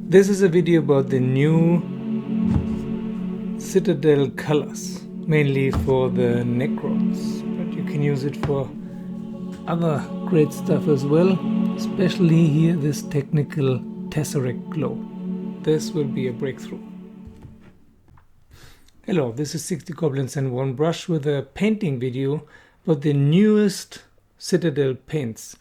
This is a video about the new Citadel colors, mainly for the Necrons, but you can use it for other great stuff as well, especially here this technical Tesseract Glow. This will be a breakthrough. Hello, this is 60 Goblins and one brush with a painting video about the newest Citadel paints.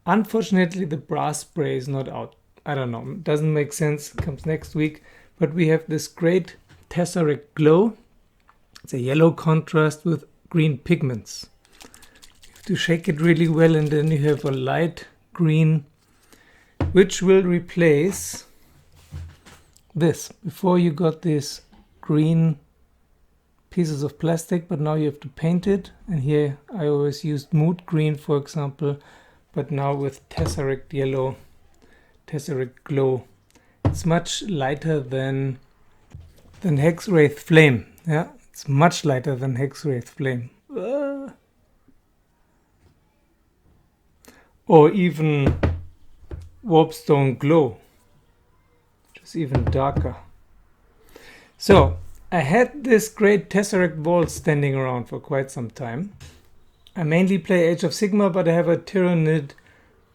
Unfortunately, the brass spray is not out. I don't know, it doesn't make sense, it comes next week. But we have this great Tesseract Glow. It's a yellow contrast with green pigments. You have to shake it really well, and then you have a light green, which will replace this. Before you got these green pieces of plastic, but now you have to paint it. And here I always used mood green, for example, but now with Tesseract yellow, Tesseract Glow, it's much lighter than Hexwraith Flame. Yeah, it's much lighter than Hexwraith Flame. Or even Warpstone Glow, which is even darker. So I had this great Tesseract vault standing around for quite some time. I mainly play Age of Sigmar, but I have a Tyrannid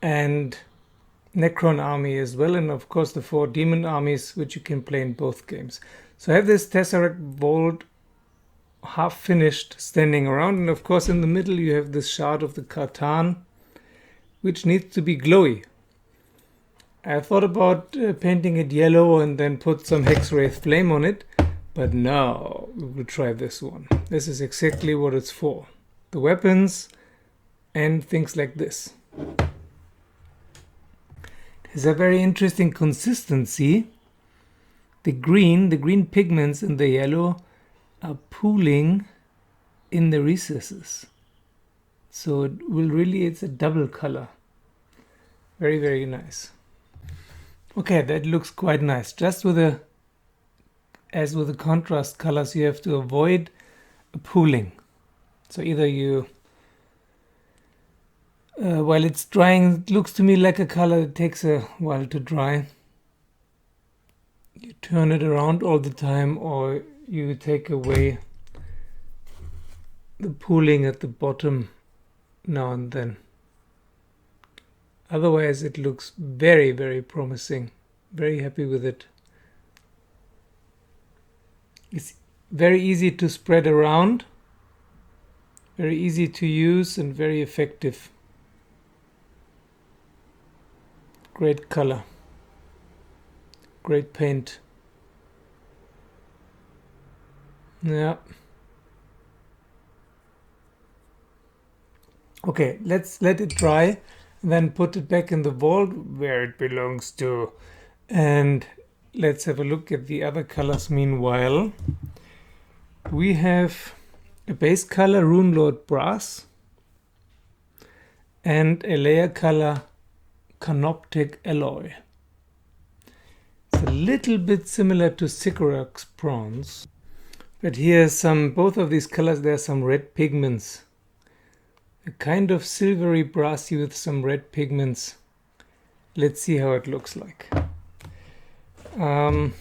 and Necron army as well, and of course the 4 demon armies, which you can play in both games. So I have this Tesseract vault half finished standing around, and of course in the middle you have this shard of the Kartan, which needs to be glowy. I thought about painting it yellow and then put some Hexwraith Flame on it, but no, we will try this one. This is exactly what it's for. The weapons and things like this. It's a very interesting consistency. The green pigments in the yellow are pooling in the recesses. So it will really, it's a double color. Very, very nice. Okay, that looks quite nice. Just with as with the contrast colors, you have to avoid pooling. So either you while it's drying, it looks to me like a color that takes a while to dry. You turn it around all the time, or you take away the pooling at the bottom now and then. Otherwise, it looks very, very promising. Very happy with it. It's very easy to spread around, very easy to use, and very effective. Great color, great paint. Yeah. Okay, let's let it dry, then put it back in the vault where it belongs to. And let's have a look at the other colors meanwhile. We have a base color, Runelord Brass, and a layer color, Canoptek Alloy. It's a little bit similar to Sycorax Bronze, but here both of these colors, there are some red pigments. A kind of silvery brassy with some red pigments. Let's see how it looks like. I'll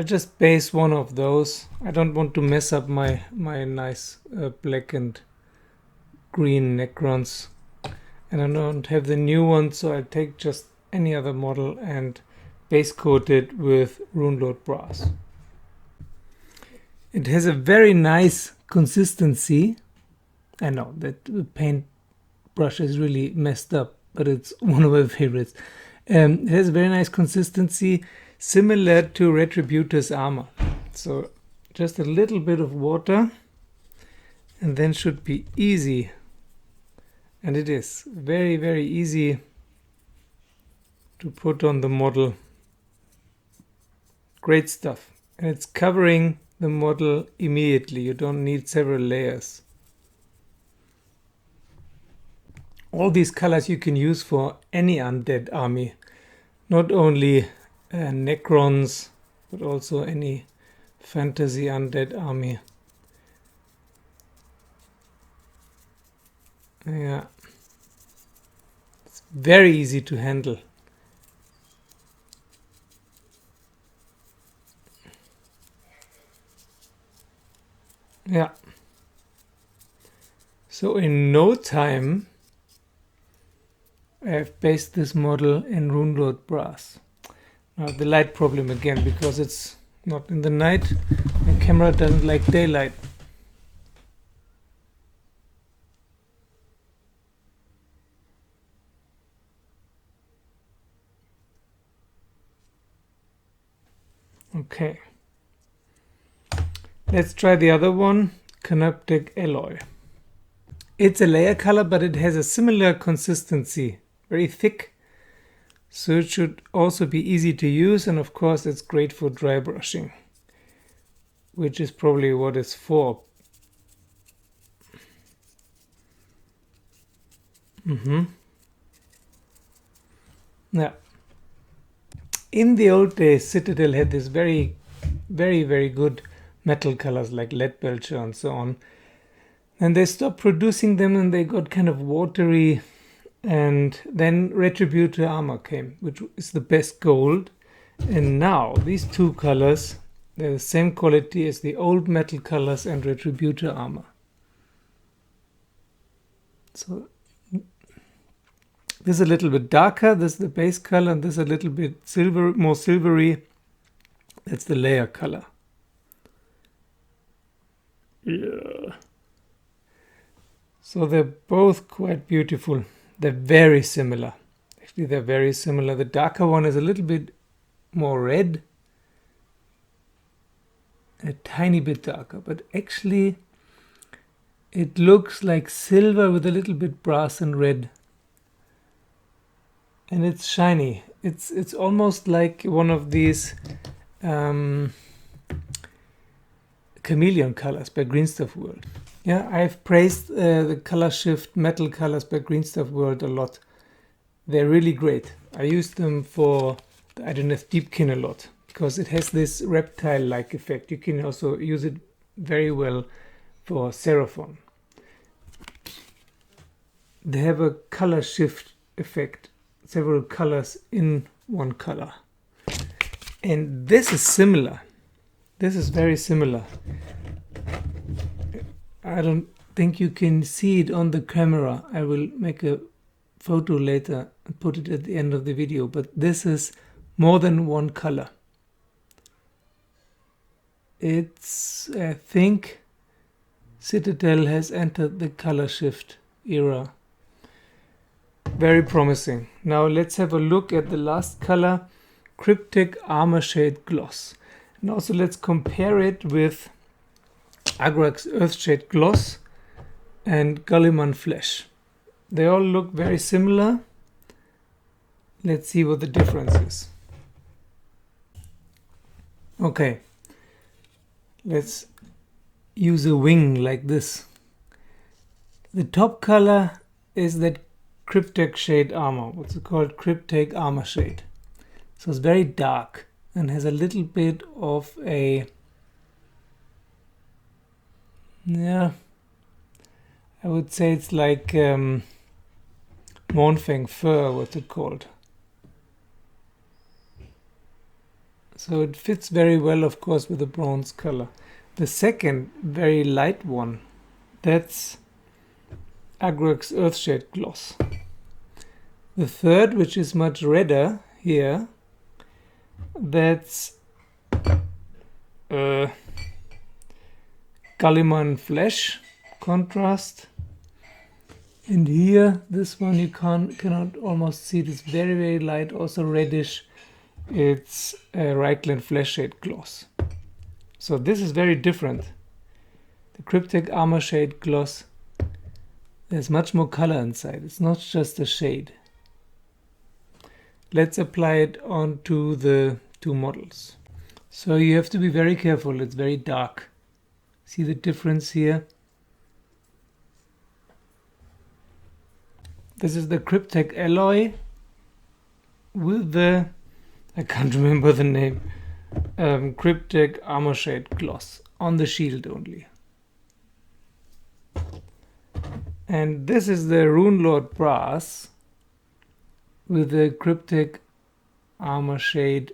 just base one of those. I don't want to mess up my nice black and green Necrons. And I don't have the new one, so I'll take just any other model and base coat it with Runelord Brass. It has a very nice consistency. I know that the paint brush is really messed up, but it's one of my favorites. It has a very nice consistency, similar to Retributor's armor. So just a little bit of water, and then should be easy. And it is very, very easy to put on the model. Great stuff. And it's covering the model immediately. You don't need several layers. All these colors you can use for any undead army. Not only Necrons, but also any fantasy undead army. Yeah, it's very easy to handle. Yeah. So in no time, I've based this model in Runelord Brass. Now the light problem again, because it's not in the night. The camera doesn't like daylight. Okay. Let's try the other one, Canoptek Alloy. It's a layer color, but it has a similar consistency, very thick. So it should also be easy to use, and of course it's great for dry brushing, which is probably what it's for. Yeah. In the old days, Citadel had this very good metal colors like lead belcher and so on. And they stopped producing them and they got kind of watery. And then Retributor armor came, which is the best gold. And now these two colors, they're the same quality as the old metal colors and Retributor armor. So this is a little bit darker, this is the base color, and this is a little bit silver, more silvery. That's the layer color. Yeah. So they're both quite beautiful. They're very similar. Actually, they're very similar. The darker one is a little bit more red. A tiny bit darker, but actually it looks like silver with a little bit brass and red. And it's shiny. It's almost like one of these chameleon colors by Green Stuff World. Yeah, I've praised the color shift metal colors by Green Stuff World a lot. They're really great. I use them for the Idoneth Deepkin a lot because it has this reptile-like effect. You can also use it very well for Seraphon. They have a color shift effect. Several colors in one color. And this is similar. This is very similar. I don't think you can see it on the camera. I will make a photo later and put it at the end of the video. But this is more than one color. It's, I think, Citadel has entered the color shift era. Very promising. Now let's have a look at the last color, Cryptic Armourshade Gloss. And also let's compare it with Agrax Earthshade Gloss and Gulliman Flesh. They all look very similar. Let's see what the difference is. Okay, let's use a wing like this. The top color is that Cryptec shade armor. What's it called? Cryptic armor shade. So it's very dark and has a little bit of a, yeah, I would say it's like Mournfang fur. What's it called? So it fits very well, of course, with the bronze color. The second, very light one, that's Agrax Earthshade Gloss. The third, which is much redder here, that's Gulliman Flesh contrast. And here, this one you cannot almost see. It's very light, also reddish. It's a Reichland Fleshshade Gloss. So this is very different. The Cryptic Armourshade Gloss, there's much more color inside. It's not just a shade. Let's apply it onto the two models. So you have to be very careful. It's very dark. See the difference here? This is the Cryptek Alloy with the, I can't remember the name, Cryptic Armourshade Gloss on the shield only. And this is the Runelord Brass with the Cryptic Armourshade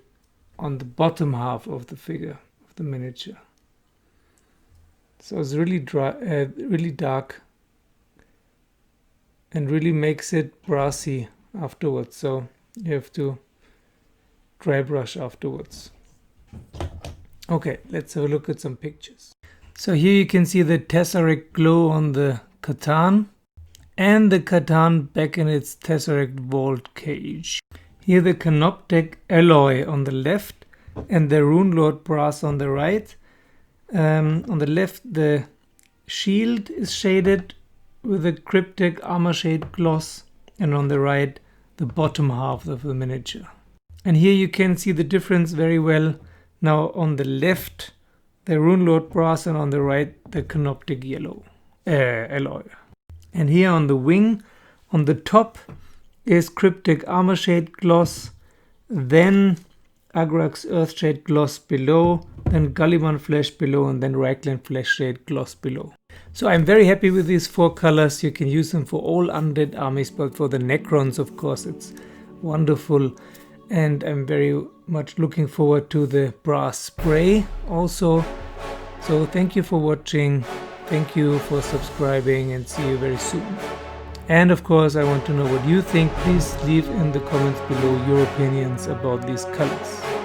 on the bottom half of the figure, of the miniature. So it's really dry, really dark, and really makes it brassy afterwards. So you have to dry brush afterwards. Okay, let's have a look at some pictures. So here you can see the Tesseract Glow on the Catan and the Catan back in its Tesseract Vault cage. Here the Canoptek Alloy on the left and the Runelord Brass on the right. On the left the shield is shaded with a Cryptic armourshade gloss, and on the right the bottom half of the miniature. And here you can see the difference very well. Now on the left the Runelord Brass and on the right the Canoptek Alloy. And here on the wing, on the top is Cryptic armourshade gloss, then Agrax Earthshade gloss below, then Gulliman flesh below, and then Raglan flesh shade gloss below. So I'm very happy with these 4 colors. You can use them for all undead armies, but for the Necrons, of course, it's wonderful. And I'm very much looking forward to the brass spray also. So thank you for watching. Thank you for subscribing, and see you very soon. And of course, I want to know what you think. Please leave in the comments below your opinions about these colors.